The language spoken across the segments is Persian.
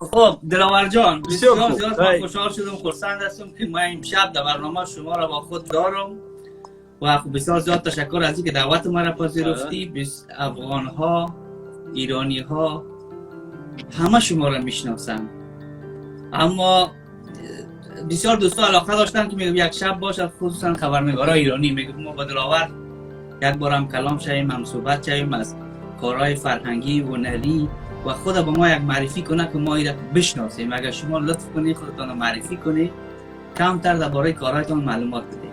خب دلاور جان، بسیار بسیار خوب. زیاد من خوشحال شدم، خرسند هستم که من امشب در برنامه شما را با خود دارم و بسیار زیاد تشکر از اینکه دعوت ما را پذیرفتی. افغان ها، ایرانی ها همه شما را میشناسن، اما بسیار دوستا علاقه داشتن که میگم یک شب باشه، خصوصا خبرنگارای ایرانی، میگم ما با دلاور یک بار هم کلام شویم، هم صحبت شویم از کارهای فرهنگی و هنری و خود به ما یک معرفی کنه که ما ایره بشناسیم. اگر شما لطف کنید خودتان رو معرفی کنید، کمتر درباره کارهایتان معلومات بدید.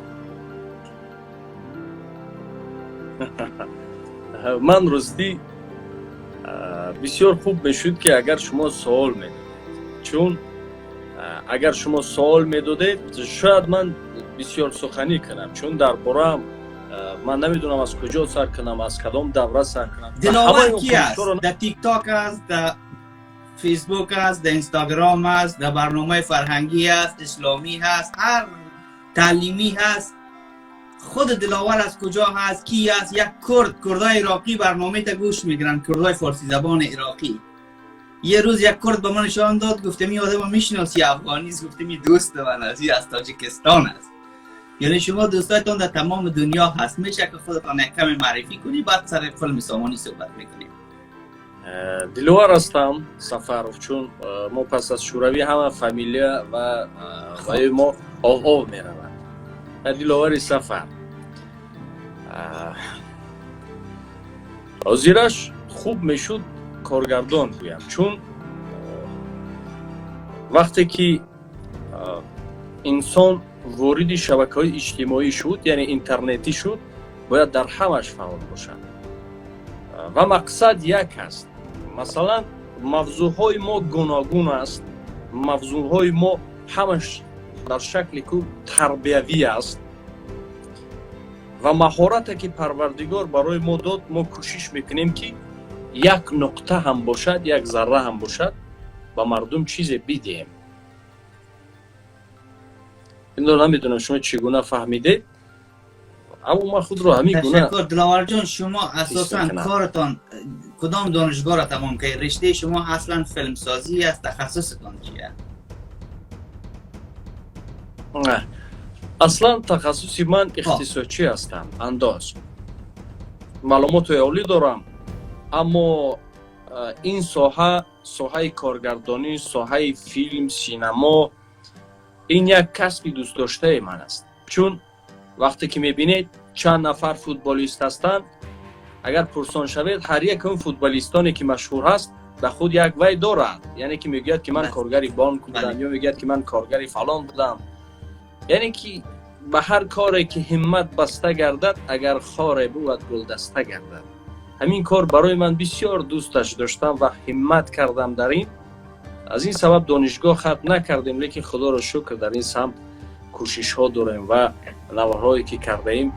من راستی بسیار خوب میشد که اگر شما سوال میدادید، چون اگر شما سوال میدادید شاید من بسیار سخنی کنم، چون در بارم من نمیدونم از کجا سر کنم، از کدام دوره سر کنم. دلاور کی است؟ در تیک تاک است، در فیسبوک است، در اینستاگرام است، در برنامه فرهنگی است، اسلامی هست، هر تعلیمی هست. خود دلاور از کجا هست؟ کی است؟ یک کردای عراقی برنامه تا گوش میگیرن، کردای فارسی زبان عراقی. یه روز یک کرد به من نشان داد، گفتم این آدم میشناسی؟ افغانی است. گفتم این دوست من از تاجیکستان است. یعنی شما دوستایتون در تمام دنیا هست، میشه که خودتان یک کمی معرفی کنی، بعد سر فیلم سامانی صحبت میکنیم. دلاور هستم سفرов، چون ما پس از شوروی همه فامیلیا و ما آقا میروند. دلاور سفر آزیرش خوب میشد کارگردان گویم، چون وقتی که انسان وارد شبکه‌های اجتماعی شد، یعنی اینترنتی شد، باید در همش فعال باشد و مقصد یک است. مثلا موضوعهای ما گوناگون است، موضوعهای ما همش در شکل که تربیوی است و مهارتی که پروردگار برای ما داد، ما کوشش میکنیم که یک نقطه هم باشد، یک ذره هم باشد با مردم چیز بدیم. این رو نمیدونم شما چگونه فهمیده، اما ما خود رو همین گونه. تشکر دلاور جان. شما اساسا کارتان کدام دانشگاه را تمام کردید؟ رشته شما اصلا فیلم سازی است، تخصصتان چیه؟ اصلا تخصصی من اختصاصی هستم، انداز معلومات عالی دارم، اما این ساحه کارگردانی، ساحه فیلم، سینما، این یک کسبی دوست داشته من است. چون وقتی که میبینید چند نفر فوتبالیست هستند، اگر پرسان شوید هر یک اون فوتبالیستانی که مشهور هست به خود یک وی دارد، یعنی که میگوید که من کارگری بانک بودم یا میگوید که من کارگری فلان بودم. یعنی که به هر کاری که همت بسته گردد، اگر خاره بود گل دسته گردد. همین کار برای من بسیار دوستش داشتم و همت کردم در این. از این سبب دانشگاه ختم نکردیم، لیکن خدا را شکر در این سمت کوشش ها داریم و نوارهایی که کرده ایم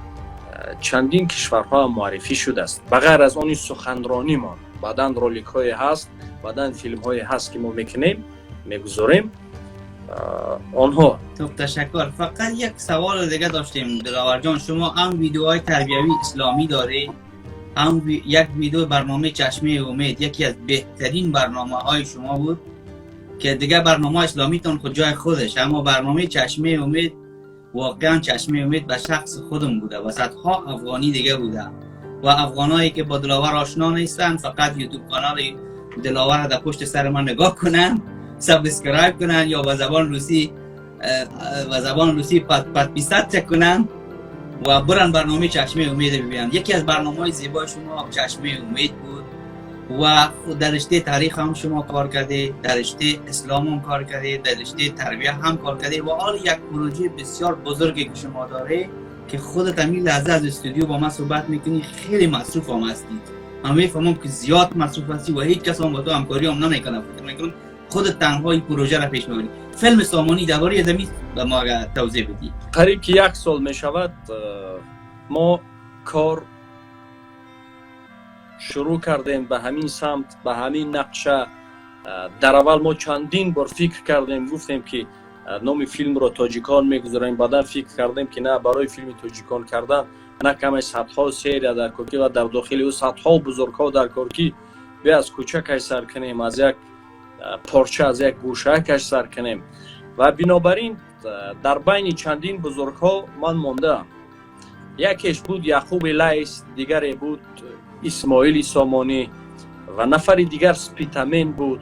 چندین کشورها معرفی شده است. بغیر از اون سخنرانی ما بعداً رولیک های هست، بعداً فیلم های هست که ما میکنیم میگذاریم آنها. خب تشکر. فقط یک سوال دیگه داشتیم دلاور جان. شما هم ویدیوهای تربیوی اسلامی داره، هم یک ویدیو برنامه چشمه امید یکی از بهترین برنامه های شما بود که دیگه برنامه اسلامی تون خود جای خودش، اما برنامه چشمه امید واقعا چشمه امید به شخص خودم بوده و صدها افغانی دیگه بوده و افغانایی که با دلاور آشنا نیستن فقط یوتیوب کانال دلاور در پشت سر من نگاه کنن، سابسکرایب کنن یا با زبان روسی پادپیست چک کنن و برن برنامه چشمه امید ببینن. یکی از برنامه‌های زیبای شما چشمه امید بود و در رشته تاریخ هم شما کار کرده، در رشته اسلام هم کار کرده، در رشته تربیت هم کار کرده و حال یک پروژه بسیار بزرگی که شما داره که خودت همین لحظه از استودیو با من صحبت میکنی خیلی مصروف هم هستید. من میفهمم که زیاد مصروف هستی و هیچ کس هم با تو همکاری هم نمیکنه، فکر میکنم خودت تنها این پروژه را پیش میبری. فیلم سامانی درباره زمین به ما توضیح بدی. قریب که 1 سال میشود ما کار شروع کردیم به همین سمت، به همین نقشه. در اول ما چندین بار فکر کردیم، گفتیم که نام فیلم رو تاجیکان میگذاریم، بعدا فکر کردیم که نه، برای فیلم تاجیکان کردن نه کمی صدها سری در کرکی و در داخل او صدها بزرگ‌ها در کرکی بیا از کوچک سر کنیم، از یک پارچه از یک گوشه کش سر کنیم و بنابراین در بین چندین بزرگ ها من ماندم. یکیش بود یعقوب لیث، دیگری بود اسماعیل سامانی و نفری دیگر سپیتامین بود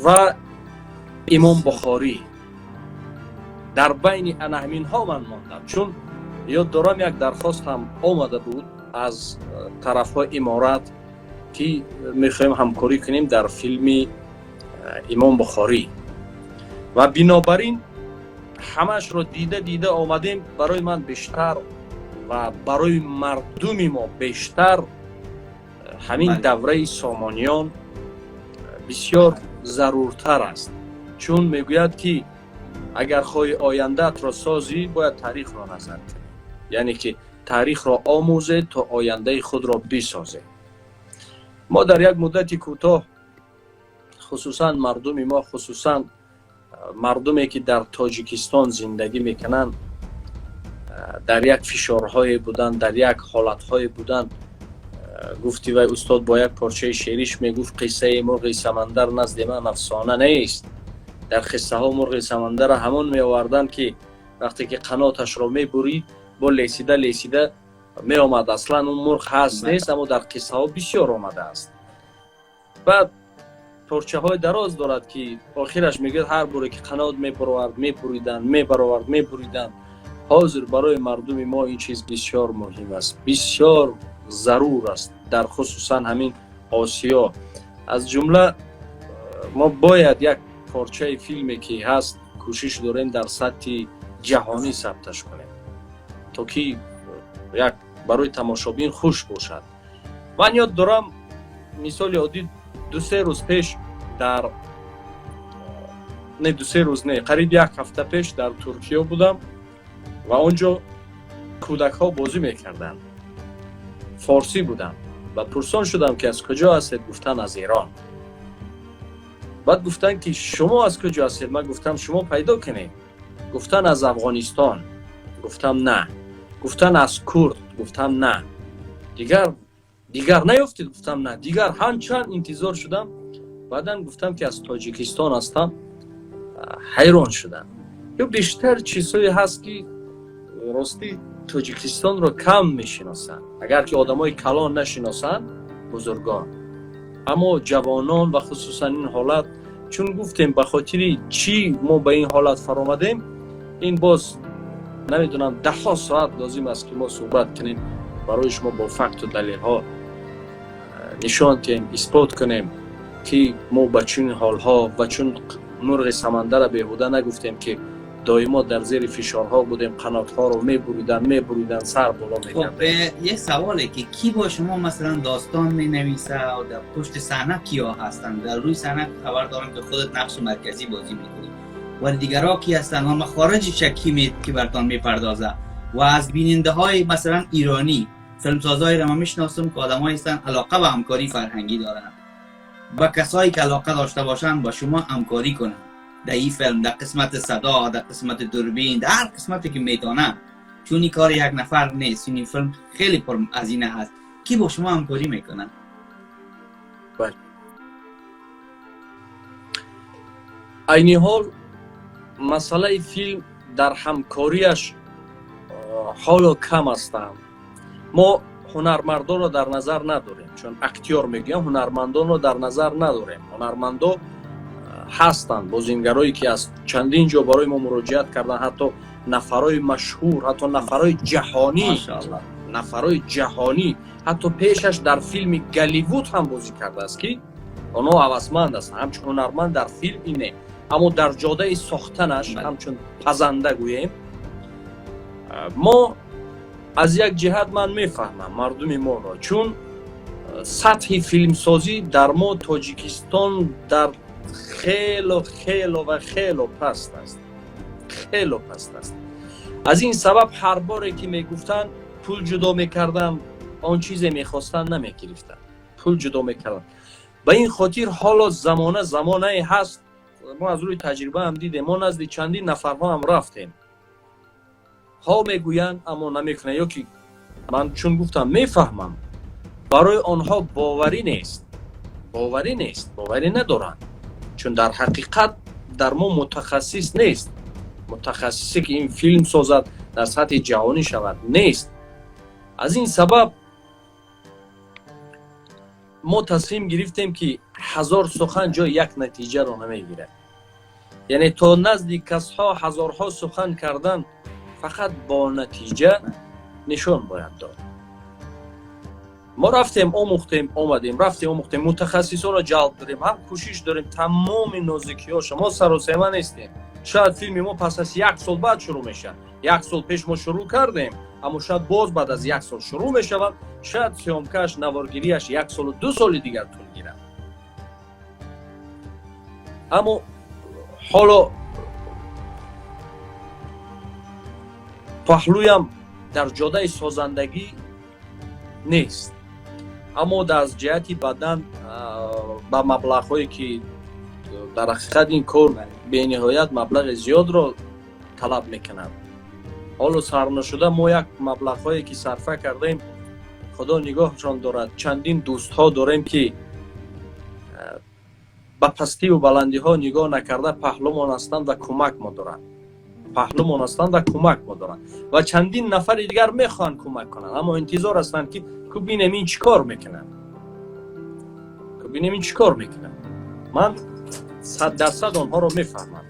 و امام بخاری. در بین همین ها من ماندم، چون یاد دارم یک درخواست هم آمده بود از طرف های امارات که میخوایم همکاری کنیم در فیلم امام بخاری و بنابراین همش رو دیده آمدیم. برای من بیشتر و برای مردم ما بیشتر همین دوره سامانیان بسیار ضرورتر است، چون میگوید که اگر خواهی آینده‌ات را سازی باید تاریخ را نظر کنی، یعنی که تاریخ را آموزه تا آینده خود را بسازه. ما در یک مدت کوتاه خصوصا مردم ما، خصوصا مردمی که در تاجیکستان زندگی میکنن، در یک فشارهای بودن، در یک حالتهای بودن. گفتی و استاد با یک پارچه شعریش میگفت قصه مرغ سمندر نزد من افسانه نیست. در قصه ها مرغ سمندر همون می آوردن که وقتی که قناتش را میبرید با لیسیده می آمد. اصلا اون مرغ هست نیست، اما در قصه ها بسیار آمده است. بعد پارچه های دراز دارد که آخرش میگه هر باره که قنات میبریدن. حاضر برای مردم ما این چیز بسیار مهم است، بسیار ضرور است، در خصوصا همین آسیا. از جمله ما باید یک پارچه فیلمی که هست کوشش داریم در سطح جهانی ثبتش کنیم تا که یک برای تماشابین خوش باشد. من یاد دارم مثال عادی 2-3 روز پیش قریب یک هفته پیش در ترکیه بودم و اونجا کودک ها بازی میکردن، فارسی بودن و پرسان شدم که از کجا هستید؟ گفتن از ایران. بعد گفتن که شما از کجا هستید؟ من گفتم شما پیدا کنید. گفتن از افغانستان. گفتم نه. گفتن از کرد. گفتم نه. دیگر نیفتید؟ گفتم نه. دیگر همچنان انتظار شدم. بعدن گفتم که از تاجیکستان هستم. حیران شدن. یا بیشتر چیزهایی هست که راستی تاجیکستان رو کم میشناسن، اگر که آدمای کلان نشناسن بزرگان، اما جوانان و خصوصا این حالت، چون گفتیم به خاطر چی ما به این حالت فرامدیم، این باز نمیدونم 10 ساعت لازم است که ما صحبت کنیم برای شما با فکت و دلیل ها نشان دهیم، اثبات کنیم که ما به چون حال ها و چون مرغ سمندر بهوده نگفتیم که دائما در زیر فشارها بودیم، قنات‌ها رو می‌بریدن سر بالا می‌کردن. خب یه سواله که کی با شما مثلا داستان می‌نویسه و در پشت صحنه کیا هستن؟ در روی صحنه خبر دارم که خودت نقش مرکزی بازی می‌کنی، ولی دیگرها کی هستن و مخارجش کی که براتون می‌پردازه؟ و از بیننده‌های مثلا ایرانی فیلمسازای رو من می‌شناسم که آدمایی هستن علاقه به همکاری فرهنگی دارن، با کسایی که علاقه داشته باشن با شما همکاری کنن در این فیلم، در قسمت صدا، در قسمت دوربین، در هر قسمتی که میتونه، چون این کار یک نفر نیست، این فیلم خیلی پر هزینه هست. کی با شما همکاری میکنه؟ بله. عینی حال مسئله فیلم در همکاریش حالا کم هستم. ما هنرمندان رو در نظر نداریم، چون اکتیور میگیم هنرمندان رو در نظر نداریم. هنرمندان هستند بازیگرایی که از چندین جا برای ما مراجعت کردن، حتی نفرای مشهور، حتی نفرای جهانی، حتی پیشش در فیلم گالیوود هم بازی کرده است که اونا هوسمند هستند، همچون هنرمند در فیلم اینه، اما در جاده ساختنش همچون پزنده گوییم. ما از یک جهت من میفهمم مردم ما را، چون سطح فیلمسازی در ما تاجیکستان در خیلی پست است. از این سبب هر باره که میگفتن پول جدا میکردم، آن چیزی میخواستن نمیگرفتن، پول جدا میکردن. به این خاطر حالا زمانه هست، ما از روی تجربه هم دیدیم، ما نزد چندین نفرها هم رفتیم، ها میگوین اما نمیکنه، یا که من چون گفتم میفهمم برای آنها باوری نیست باوری نیست، باوری ندارن، چون در حقیقت در ما متخصص نیست. متخصصی که این فیلم سازد در سطح جهانی شود نیست. از این سبب ما تصمیم گرفتیم که 1000 سخن جای یک نتیجه رو نمیگیره. یعنی تا نزدیک کسها هزارها سخن کردن، فقط با نتیجه نشان باید داد. ما رفتیم آموختیم آمدیم، رفتیم آموختیم، متخصصان را جلب داریم، هم کوشش داریم تمام نازکی ها. شما سر و سیمه نیستیم. شاید فیلم ما پس از 1 سال بعد شروع میشه. 1 سال پیش ما شروع کردیم، اما شاید باز بعد از 1 سال شروع میشود. شاید سیامکش نوارگیریش 1 سال و 2 سال دیگر طول گیرد. اما حالا پهلویم در جاده سازندگی نیست، اما در جهتی بدن با مبلغ‌هایی که در حقیقت این کار به نهایت مبلغ زیاد را طلب میکند. حالا سرنشده ما یک مبلغ‌هایی که صرفه کردیم خدا نگاهشان دارد. چندین دوست ها داریم که با پستی و بلندی ها نگاه نکرده پهلومان هستند و کمک ما دارند. پهلومان هستند و کمک ما دارند و چندین نفر دیگر میخوان کمک کنند، اما انتظار هستند که ببینیم این چیکار میکنن، ببینیم این چیکار میکنن. من 100% آنها رو میفهمم.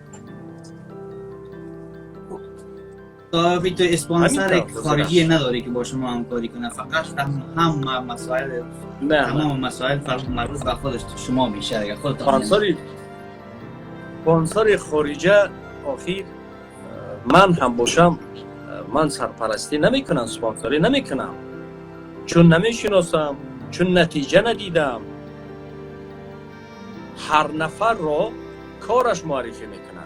صاحبی تو اسپانسر خارجی نداری که با شما همکاری کنه، فقط هم مسائل نه تمام مسائل مربوط به خودش شما میشه دیگه. خودت اسپانسر خارجی آخر من هم باشم، من سرپرستی نمیکنم، اسپانسری نمیکنم، چون نمیشناسم، چون نتیجه ندیدم. هر نفر را کارش معرفی میکنن.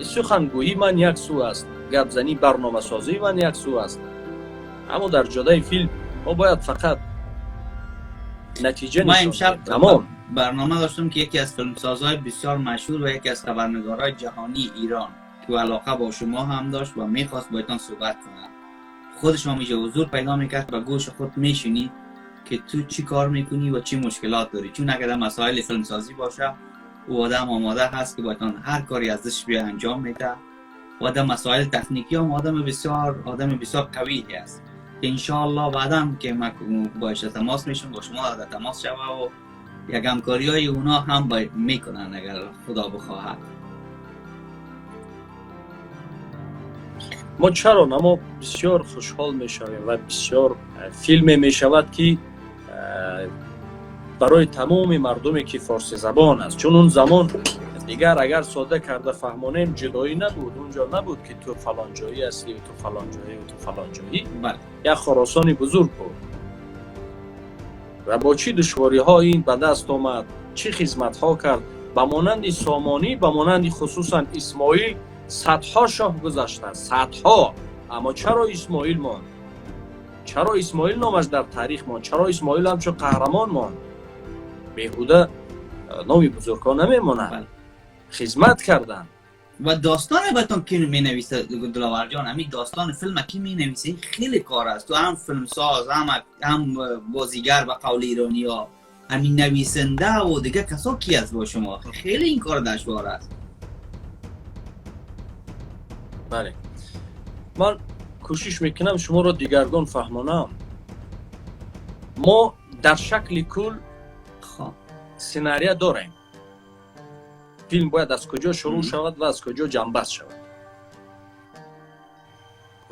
سخنگویی من یک سو است، گپ زنی برنامه سازی من یک سو است، اما در جاده فیلم ما باید فقط نتیجه ما نشون امشب برنامه داشتم که یکی از فیلمسازهای بسیار مشهور و یکی از خبرنگارهای جهانی ایران که علاقه با شما هم داشت و میخواست بایتان صحبت کنه. خود شما میشه حضور پیدا میکرد و گوش خود میشونی که تو چی کار میکنی و چی مشکلات داری، چون اگر مسائل فیلمسازی باشه او آدم آماده هست که بایتان هر کاری ازش بیا انجام میده و در مسائل تکنیکی هم آدم بسیار قوی است که انشاءالله بعداً که ما باش تماس میشم با شما در تماس شوه و یک همکاری های اونا هم میکنن اگر خدا بخواهد. ما چرا ما بسیار خوشحال میشویم و بسیار فیلم میشود که برای تمام مردمی که فارسی زبان است، چون اون زمان دیگر اگر ساده کرده فهمانیم جدایی نبود، اونجا نبود که تو فلان جایی هستی و تو فلان جایی و تو فلان جایی. یک خراسان بزرگ بود و با چی دشواری ها این به دست آمد، چی خدمت ها کرد. به مانند سامانی، به مانند خصوصا اسماعیل صدها شاه گذاشتن، صدها. اما چرا اسماعیل ماند؟ چرا اسماعیل نامش در تاریخ ماند؟ چرا اسماعیل همچون قهرمان ماند؟ بیهوده نامی بزرگان نمیمونن، خدمت کردن. و داستان بهتون کی می نویسه دلاور جان؟ همین داستان فیلم کی می نویسه؟ خیلی کار است. تو هم فیلمساز، هم بازیگر و قول ایرانی ها، همین نویسنده و دیگه کسا کی است با شما؟ خیلی این کار دشوار است. بله، من کوشش میکنم شما رو دیگرگون فهمانم. ما در شکل کل سناریو داریم. فیلم باید از کجا شروع شود و از کجا جنبست شود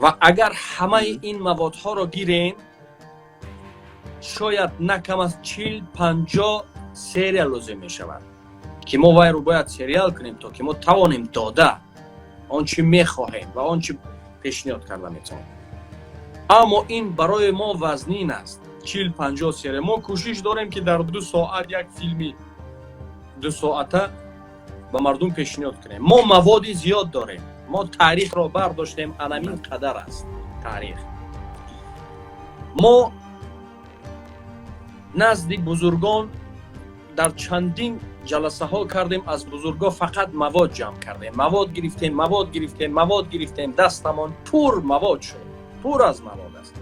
و اگر همه این موادها رو گیریم شاید نه کم از 40-50 سریال لازم می شود که ما وای رو باید سریال کنیم تا که ما توانیم داده آنچه می خواهیم و آنچه پیشنهاد کرده میتونیم. اما این برای ما وزنین است. 40-50 سریال ما کوشش داریم که در 2 ساعت یک فیلمی 2 ساعته به مردم پیشنهاد کنیم. ما مواد زیاد داریم. ما تاریخ را برداشتیم، انمین قدر است تاریخ. ما نزد بزرگان در چندین جلسه ها کردیم، از بزرگان فقط مواد جمع کردیم، مواد گرفتیم، دستمان پر مواد شد، پر از مواد است.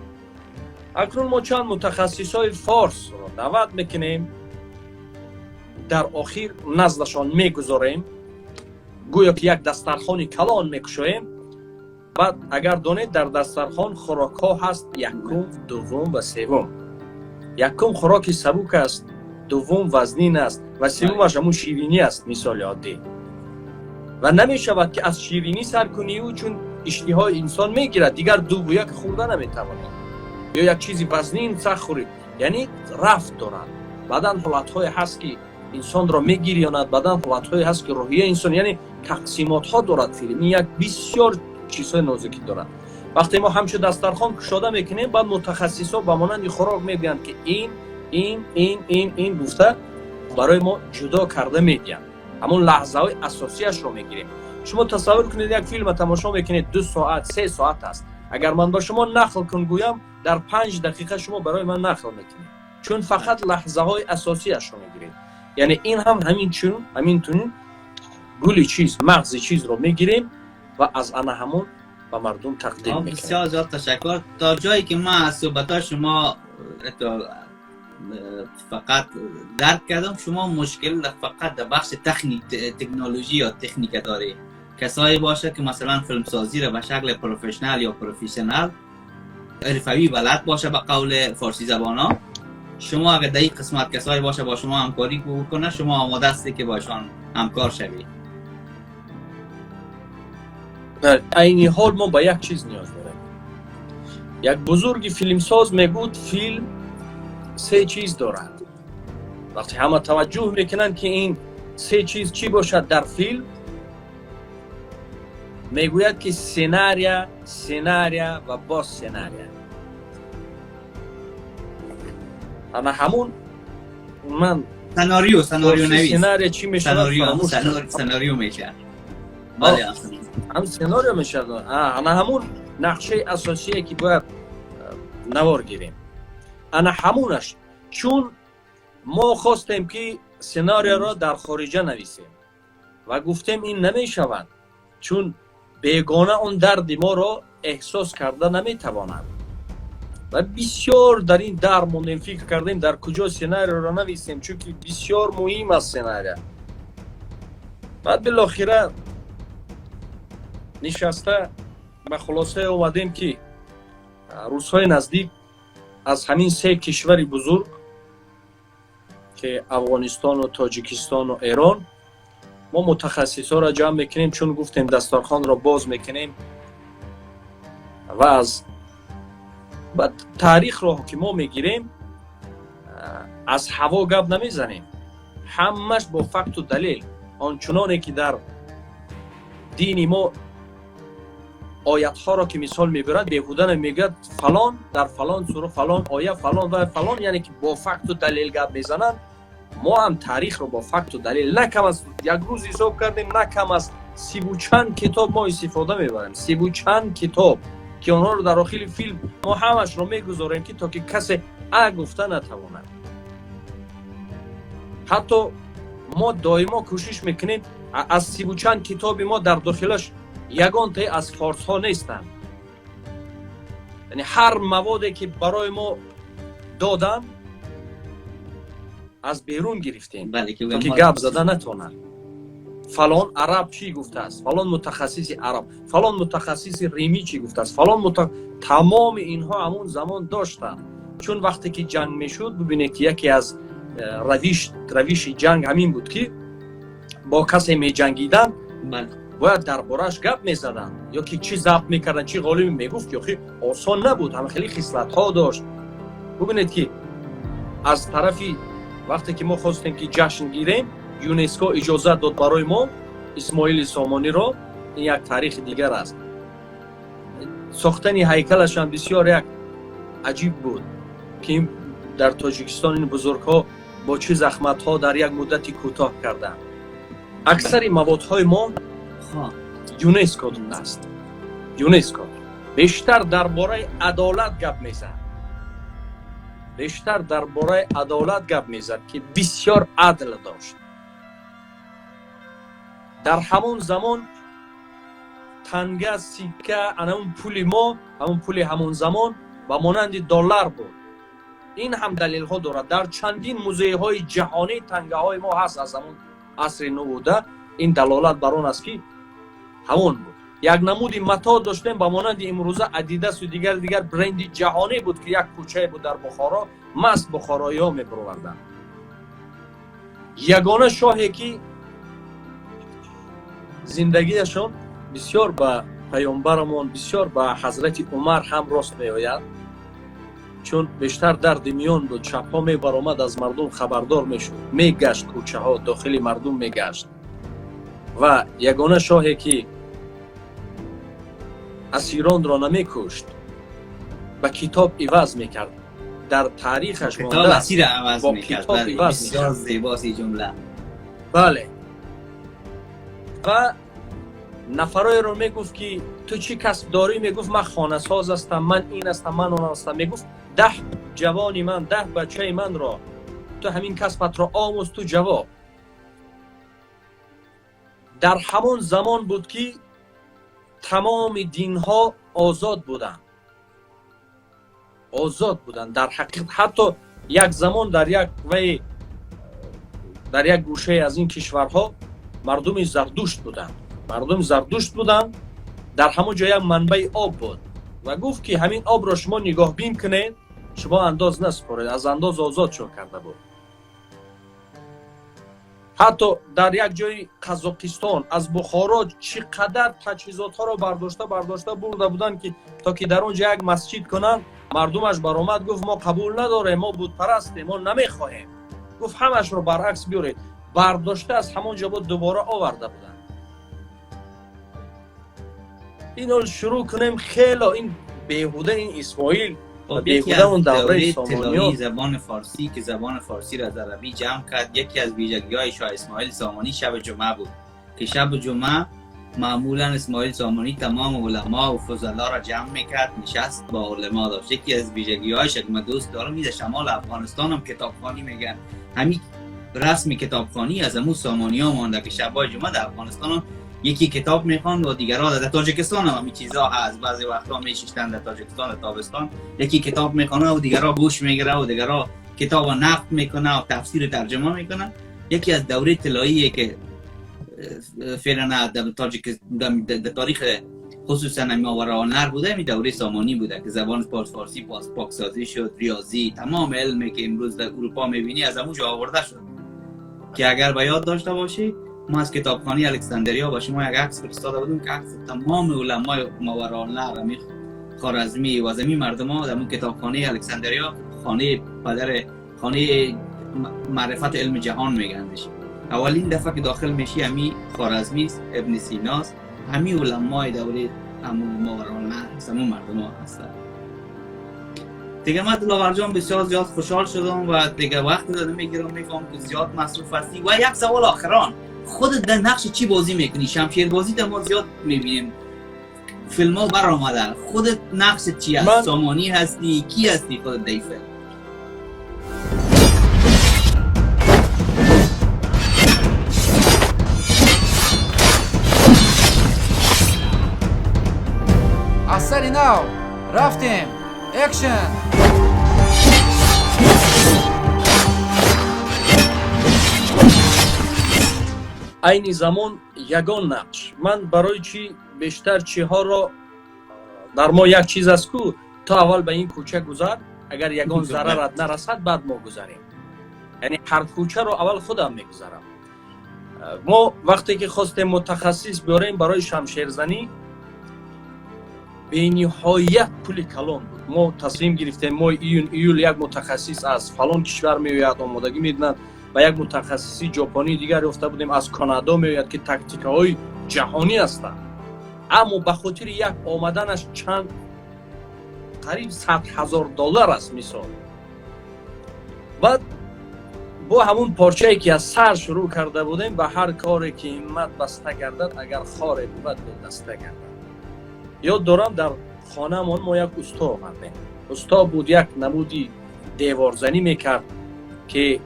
اکنون ما چند متخصص های فارس را دعوت میکنیم дар охир наздашон мегузорем, гӯё ки як дастархони калон мекушоем. баъд агар донед дар дастархон хӯрокҳо ҳаст якум, дуввум ва севум. якум хӯроки сабук аст, дуввум вазнин аст ва севумаш ҳамун ширинӣ аст, мисоли оддӣ. ва намешавад ки аз ширинӣ сар кунию, чун иштиҳои инсон мегирад, дигар дувву як хӯрда наметавонед, ё як чизи вазнин сахт хӯред, яъни рафт дорад. баъдан ҳолатҳое ҳаст ки инсонро мегирёнад, баъдан ҳолатҳое ҳаст ки рӯҳияи инсон, яъни тақсимотҳо дорад филм. ин як бисёр чизҳои нозукӣ дорад. вақте мо ҳамчун дастархон кушода мекунем, баъд мутахассисо ба монанди хӯрок мегӯянд ки ин гуфта барои мо ҷудо карда медиҳанд. ҳамун лаҳзаҳои асосиашро мегирем. шумо тасаввур кунед, як филма тамошо мекунед 2 соат 3 соат аст. агар ман ба шумо нақл кун гӯям, дар 5 дақиқа шумо барои ман нақл мекунед, чун фақат лаҳзаҳои асосиашро мегиред. яъне ин ҳам ҳаминчун гули чиз, мағзи чизро мегирем ва аз ана ҳамон ба мардум тақдим мекунем. بسیار زیاد تشکر. تا جایی که من از صحبت‌های شما فقط درک کردم، شما مشکل فقط در بخش تکنولوژی یا تکنیک داره. کسایی باشه که مثلا فیلمسازی را به شکل پروفشنال یا پروفشنال حرفه‌ای بلد باشه به قول فارسی زبانا، شما اگر در این قسمت کسایی باشه با شما همکاری کنه، شما آماده هستی که باشون همکار شوید. در عین حال ما به یک چیز نیاز داریم. یک بزرگی فیلمساز میگوید فیلم 3 چیز دارد. وقتی همه توجه میکنن که این 3 چیز چی باشد در فیلم، میگوید که سناریا و باز سناریا. اما همون من سناریو نویس. سناریو چی میشه؟ سناریو میشه. بله اصلا. هم سناریو میشه. اما همون نقشه اساسیه که باید نوار گیریم. انا همونش، چون ما خواستیم که سناریو را در خارجه نویسیم و گفتیم این نمیشود، چون بیگانه اون درد ما را احساس کرده نمیتواند و بسیار در این در موندیم، فکر کردیم در کجا سناریو را نویسیم، چون که بسیار مهم است سناریو. بعد بالاخره نشسته به خلاصه اومدیم که روزهای نزدیک از همین 3 کشور بزرگ که افغانستان و تاجیکستان و ایران، ما متخصصا را جمع میکنیم، چون گفتیم دسترخوان را باز میکنیم و از تاریخ را که ما میگیریم از هوا گپ نمیزنیم، همش با فکت و دلیل. آنچنانی که در دین ما آیت ها را که مثال میبرد، بیهوده نمیگد فلان در فلان سوره فلان آیه فلان و فلان، یعنی که با فکت و دلیل گپ میزنن. ما هم تاریخ رو با فکت و دلیل، نه کم از یک روز حساب کردیم، نه کم از 30 و چند کتاب ما استفاده میبریم، 30 و چند کتاب که اونها رو در داخل فیلم ما همش رو میگذاریم که تا که کسی گفته نتواند. حتی ما دائما کوشش میکنیم از 30 و چند کتاب ما در داخلش یگان تا از فارس ها نیستن، یعنی هر موادی که برای ما دادن از بیرون گرفتیم، بله که گپ زده نتونن. فلان عرب چی گفته است، فلان متخصص عرب، فلان متخصص ریمی چی گفته است، فلان تمام اینها همون زمان داشتن. چون وقتی که جنگ میشد، ببینید یکی از روش جنگ همین بود که با کسی می جنگیدن، باید دربارش گپ میزدن، یا که چی ضبط میکردن، چی غالب میگفت، یا خیلی آسان نبود، همه خیلی خصلت ها داشت. ببینید که از طرفی وقتی که ما خواستیم که جشن گیریم، یونسکو اجازه داد برای ما اسماعیل سامانی را. این یک تاریخ دیگر است. ساختن هیکلش هم بسیار یک عجیب بود که در تاجیکستان این بزرگ ها با چه زحمت ها در یک مدتی کوتاه کردند. اکثر موادهای ما یونسکو داده است. یونسکو بیشتر درباره عدالت گپ میزد، بیشتر درباره عدالت گپ میزد که بسیار عدل داشت. در همون زمان تنگه، سکه، همون پول ما، همون پول همون زمان با مانند دلار بود. این هم دلیل ها دارد. در چندین موزه های جهانی تنگه های ما هست از همون عصر نوبوده. این دلالت بر آن است که همون بود. یک نمودی متا داشتیم به مانند امروزه ادیداس و دیگر برند جهانی بود که یک کوچه بود در بخارا، مست بخارایی ها می‌پروردند. یگانه شاهی که زندگیشان بسیار به پیامبرمون، بسیار به حضرت عمر هم راست می‌آید، چون بیشتر درد میان بود، شب‌ها می‌برآمد از مردم خبردار می‌شد، می‌گشت کوچه‌ها، داخل مردم می‌گشت. و یگانه شاهی که اسیران را نمی‌کشت، با کتاب عوض می‌کرد. در تاریخش کتاب اسیر عوض می‌کرد. بسیار زیباست این جمله. بله. و نفرای رو میگفت که تو چی کسب داری؟ میگفت من خانه ساز هستم، من این هستم، من اون هستم. میگفت 10 جوانی من، 10 بچه من را تو همین کسبت را آموز تو جواب. در همون زمان بود که تمام دین ها آزاد بودند. آزاد بودند در حقیقت. حتی یک زمان در یک گوشه از این کشورها مردم زردشت بودند. در همون جای منبع آب بود و گفت که همین آب را شما نگاه بین کنید، شما انداز نسپارید، از انداز آزاد شو کرده بود. حتی در یک جای قزاقستان از بخارا چقدر تجهیزات ها را برداشته برده بودند که تا که در اونجا یک مسجد کنن، مردمش برآمد گفت ما قبول نداریم، ما بت پرستیم، ما نمیخواهیم. گفت همش رو برعکس بیارید. برداشته از همونجا بود دوباره آورده بودند. اینو شروع کنیم. خیلی این بیهوده این اسماعیل بیهوده اون دوره سامانی زبان فارسی که زبان فارسی را از عربی جمع کرد. یکی از ویژگی‌های شاه اسماعیل سامانی شب جمعه بود که شب جمعه معمولا اسماعیل سامانی تمام علما و فضلا را جمع میکرد، نشست با علما داشت. یکی از ویژگی‌هایش که من دوست دارم میده شمال افغانستان هم کتابخوانی میگن. همین رسم کتابخوانی از همون سامانی‌ها مونده که شب جمعه در افغانستان هم یکی کتاب میخوان و دیگرها در تاجیکستان هم همین چیزا هست. بعضی وقتا میشیشتن در تاجیکستان تابستان یکی کتاب میخونه و دیگرها گوش میگیره و دیگرها کتاب نقد میکنه و تفسیر ترجمه میکنه. یکی از دوره طلایی که فعلا در تاریخ خصوصا ماورالنهر بوده، می دوره سامانی بوده که زبان فارسی پاکسازی شد، ریاضی، تمام علمی که امروز در اروپا میبینی از همونجا آورده شد. که اگر به یاد داشته باشی ما از کتابخانه الکساندریا با شما یک عکس فرستاده بودیم که عکس تمام علمای ماورالنهر، همین خوارزمی و زمین مردم ها در کتابخانه الکساندریا، خانه معرفت علم جهان میگندش. اولین دفعه که داخل میشی همین خوارزمی ابن سیناست، همین علمای دوره همون ماورالنهر همون مردم ها هستن. دیگه من دلاور جان بسیار زیاد خوشحال شدم و دیگه وقت داده میگیرم میفهم که زیاد مصروف هستی. و یک سوال آخران، خودت در نقش چی بازی میکنی؟ شمشیر بازی در ما زیاد میبینیم، فیلم ها بر آمده. خودت نقش چی هست؟ سامانی هستی؟ کی هستی خودت در فیلم؟ اثری ناو رفتیم اکشن. این زمان یگان نقش. من برای چی بیشتر چیها را در ما یک چیز است کو تا اول به این کوچه گذر، اگر یگان ضررت نرسد بعد ما گذریم. یعنی هر کوچه رو اول خودم میگذرم. ما وقتی که خواستیم متخصص بیاریم برای شمشیرزنی به نهایت پول کلان بود. ما تصمیم گرفتیم ما ایول یک متخصص از فلان کشور میآید آمادگی میدن و یک متخصصی ژاپنی دیگر افته بودیم از کانادا میآید که تاکتیک‌های جهانی هستند. اما به خاطر یک آمدنش چند قریب $100,000 است مثال. بعد با همون پارچه‌ای که از سر شروع کرده بودیم و هر کاری که همت بسته گردد اگر خار بود دسته گردد. یاد دارم در خانه‌مان ما یک استا آوردیم. استا بود یک نمودی دیوارزنی میکرد که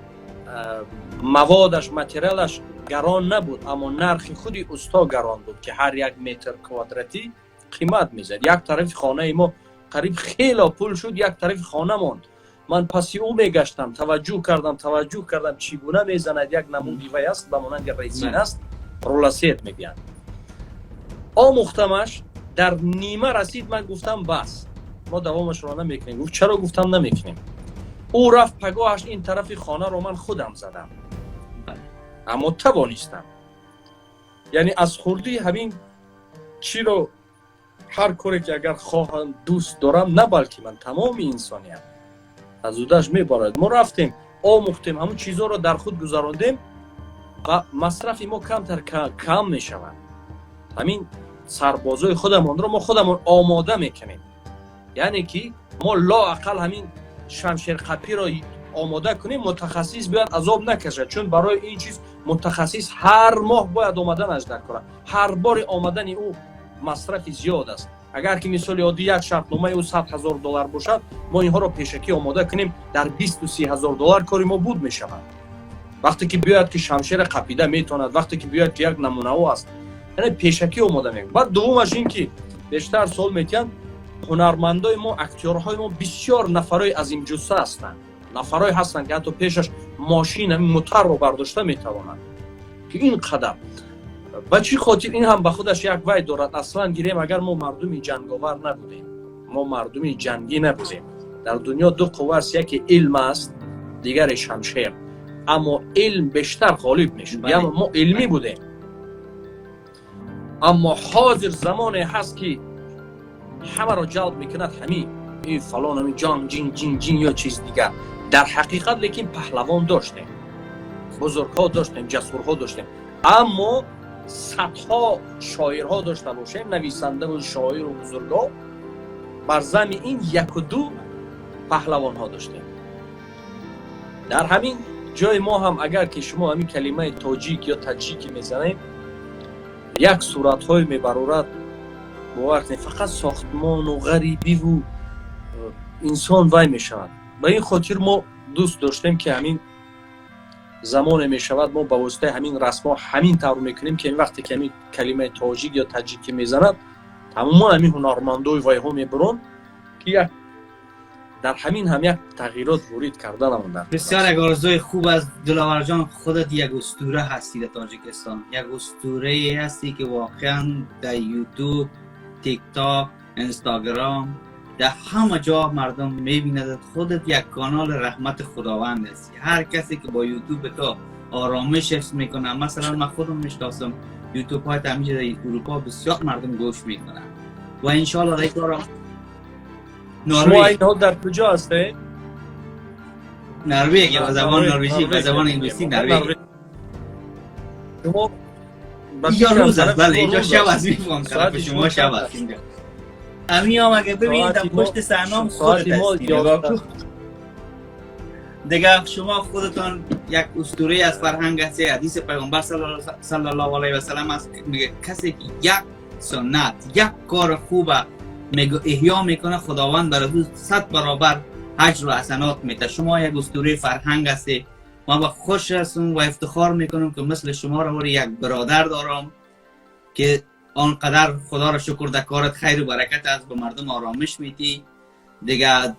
موادش متریالش گران نبود اما نرخ خودی استا گران بود که هر یک متر کوادراتی قیمت میزد. یک طرف خانه ما قریب خیلی پول شد، یک طرف خانه ماند من پسی او میگشتم، توجه کردم چگونه میزند. یک نمودی وی است به مانند ریسین است، رولاسیت میگن. آموختمش، در نیمه رسید، من گفتم بس ما دوامش رو نمیکنیم. گفت چرا؟ گفتم نمیکنیم. او رفت پگاهش این طرف خانه رو من خودم زدم، اما توانستم. یعنی از خوردی همین چی رو هر کاری که اگر خواهم دوست دارم، نه بلکه من تمام انسانیم از اودش میبارد. ما رفتیم آموختیم، همون چیزها رو در خود گذراندیم و مصرف ما کم میشود. همین سربازای خودمون رو ما خودمون آماده میکنیم. یعنی که ما لااقل همین شمشیر قپی رو آماده کنیم، متخصص بیاد عذاب نکشه. چون برای این چیز متخصص هر ماه باید آمدن اجرا کنه. هر بار آمدن او مصرف زیاد است. اگر که مثال عادی یک شرطنامه او $100,000 باشد، ما اینها رو پیشکی آماده کنیم، در $20,000-30,000 کاری ما بود میشود. وقتی که بیاد که شمشیر قپیده میتواند، وقتی که بیاد که یک نمونه او است، یعنی پیشکی آماده میکنیم. بعد دومش این که بیشتر سال میکنن هنرمندای ما، اکتورهای ما بسیار نفرای از این جثه هستند. نفرای هستند که حتی پیشش ماشین موتور رو برداشته میتوانند. که این قدر و چی خاطر این هم به خودش یک وای دارد. اصلا گیریم اگر ما مردمی جنگاور نبودیم، ما مردمی جنگی نبودیم. در دنیا دو قوه است، یکی علم است، دیگر شمشیر. اما علم بیشتر غالب میشد. یعنی ما علمی بودیم. اما حاضر زمانی هست که همه را جلب میکند، همین این فلان، همین جان جین یا چیز دیگر. در حقیقت لیکن پهلوان داشتیم، بزرگها داشتیم، جسورها داشتیم. اما صدها شاعرها داشته باشیم، نویسنده و شاعر و بزرگا. بر زمین این یک و دو پهلوان ها داشتیم. در همین جای ما هم اگر که شما همین کلمه تاجیک یا تاجیکی میزنیم، یک صورت های میبرورد باور کنید فقط ساختمان و غریبی و انسان وای میشود. به این خاطر ما دوست داشتیم که همین زمان میشود ما با واسطه همین رسما همین طور میکنیم که این وقتی که همین کلمه تاجیک یا تاجیکی میزند، تماما همین هنرمندای وای ها میبرون که در همین هم یک تغییرات ورود کردن همون. بسیار یک آرزوی خوب از دلاور جان. خودت یک اسطوره هستی در تاجیکستان، یک اسطوره هستی که واقعا در یوتیوب، تیک تاک، اینستاگرام، در همه جا مردم میبیند. خودت یک کانال رحمت خداوند هستی. هر کسی که با یوتیوب تو آرامش حس میکنه، مثلا من خودم میشناسم یوتیوب های همیشه در اروپا بسیار مردم گوش میکنن و انشالله در کارم. شما این حال در کجا هسته؟ نروژ، به زبان نروژی، به زبان انگلیسی نروژ. شما اینجا روز است، بله اینجا شب است. میفهم طرف شما شب است اینجا. همین هم اگه ببینید در پشت صحنه خودت هستی. دیگه شما خودتون یک اسطوره از فرهنگ هستی. حدیث پیغمبر صلی الله علیه و سلم است، میگه کسی که یک سنت، یک کار خوب احیا میکنه، خداوند برای او 100 برابر اجر و حسنات میده. شما یک اسطوره فرهنگ هستی. من با خوش هستم و افتخار میکنم که مثل شما رو یک برادر دارم که آنقدر خدا را شکر در کارت خیر و برکت است، به مردم آرامش میدی. دیگه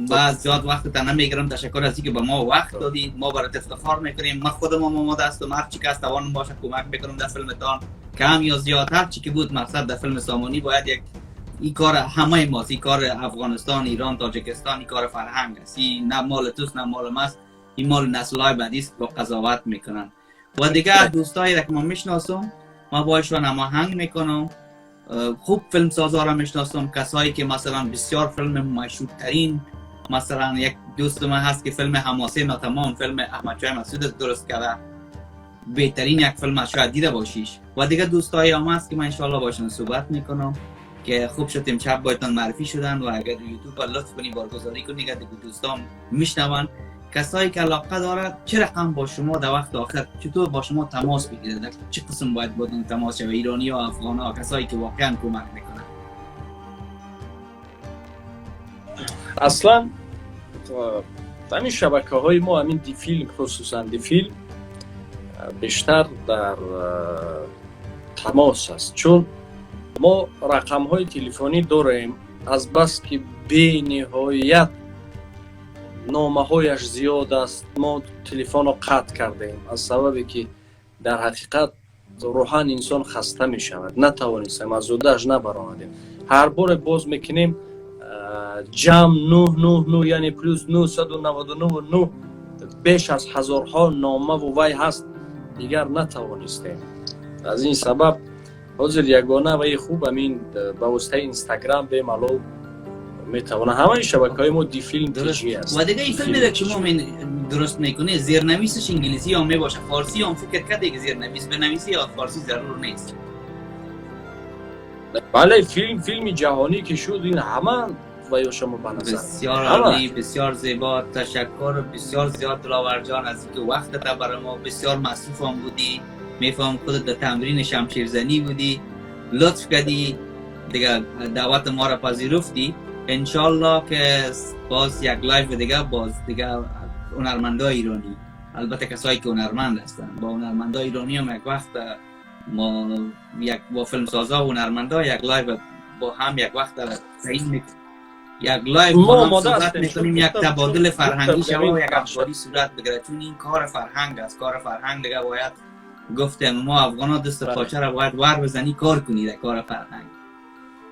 بعد زیاد وقت تا نمیگیرم. تشکر از اینکه به ما وقت دادید. ما برات افتخار میکنیم. من خودم آماده هستم هر چی که از توانم باشه کمک میکنم در فیلمتان، کم یا زیاد. هر چی که بود مقصد در فیلم سامانی باید یک این کار همه ماست. این کار افغانستان، ایران، تاجیکستان، این کار فرهنگ است. این نه مال توست نه مال ماست، این مال نسل‌های بعدی است با قضاوت میکنن. و دیگه دوستایی که من میشناسم، ما باشون هماهنگ میکنم. خوب فیلم سازا را میشناسم، کسایی که مثلا بسیار فیلم مشهور ترین، مثلا یک دوست من هست که فیلم حماسه ناتمام، فیلم احمد شاه مسعود درست کرده، بهترین یک فیلم شاید دیده باشیش. و دیگه دوستایی هم هست که من ان شاء الله باشون صحبت میکنم که خوب شد امشب بایتان معرفی شدن. و اگر یوتیوب لطف کنی بارگذاری کنی که دوستان میشنون، کسایی که علاقه دارد چه رقم با شما در وقت آخر چطور با شما تماس بگیرد، چه قسم باید بودن تماس شود، ایرانی ها، افغان ها، کسایی که واقعا کمک میکنن. اصلا همین شبکه های ما، همین دی فیلم، خصوصا دی فیلم بیشتر در تماس است. چون ما رقم های تلفنی داریم، از بس که به نهایت نامه‌هایش زیاد است. ما تلفن رو قطع کردیم از سببی که در حقیقت روحاً انسان خسته می شود. نتوانستیم از زودش نبرآمدیم. هر بار باز میکنیم جمع 999 یعنی پلوس 999 بیش از هزارها نامه و وی هست، دیگر نتوانستیم. از این سبب حاضر یگانه و خوب همین با واسطه اینستاگرام به مالو میتونه همه شبکه‌های ما دی فیلم تیجی است. و دیگه این فیلم را که ما درست میکنه زیرنویسش انگلیسی هم میباشه، فارسی هم فکر کرده که زیرنویس بنویسی یا فارسی ضرور نیست. بله فیلم جهانی که شد این همه و شما بنظر بسیار عالی، بسیار زیبا، تشکر بسیار زیاد دلاور جان از اینکه وقتت برای ما. بسیار مصروف هم بودی، میفهم خودت در تمرین شمشیرزنی بودی، لطف کردی دیگه دعوت ما را پذیرفتی. انشالله که باز یک لایو دیگه باز دیگه هنرمندای ایرانی، البته کسایی که هنرمند هستن، با هنرمندای ایرانی هم یک وقت ما یک با فیلمسازا و هنرمندا یک لایو با هم یک وقت تعیین میکنیم، یک لایو با هم صحبت میکنیم، یک تبادل فرهنگی شما و یک همکاری صورت بگیره، چون این کار فرهنگ است. کار فرهنگ دیگه باید گفتم ما افغانا دست پاچه را باید ور بزنی کار کنی در کار فرهنگ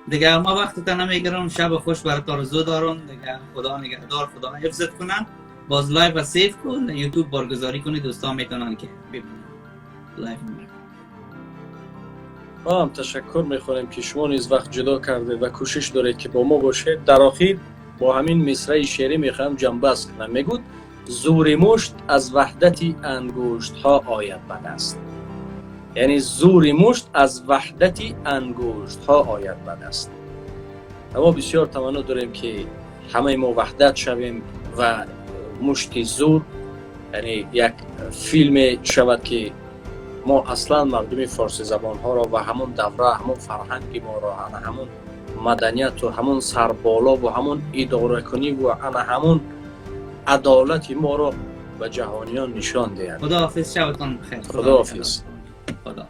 دیگه. ما وقت نمیگیرم، شب خوش برات آرزو دارم دیگه. خدا نگهدار، خدا حفظت کنن. باز لایو سیو کن، یوتیوب بارگذاری کنید، دوستان میتونن که ببینن لایو. ما هم تشکر میخوریم که شما نیز وقت جدا کرده و کوشش دارید که با ما باشید. در آخر با همین مصرع شعری میخوام جنببست کنم. میگوید زور مشت از وحدت انگشت ها آید به دست. یعنی زور مشت از وحدت انگشت ها آید به دست. ما بسیار تمنا داریم که همه ما وحدت شویم و مشت زور، یعنی یک فیلم شود که ما اصلا مردم فارسی زبان ها را و همون دوره، همون فرهنگ ما را، همون مدنیت و همون سربالا و همون اداره کنی و همون عدالت ما را به جهانیان نشان دهد. خداحافظ، شبتان بخیر. خداحافظ. خدا.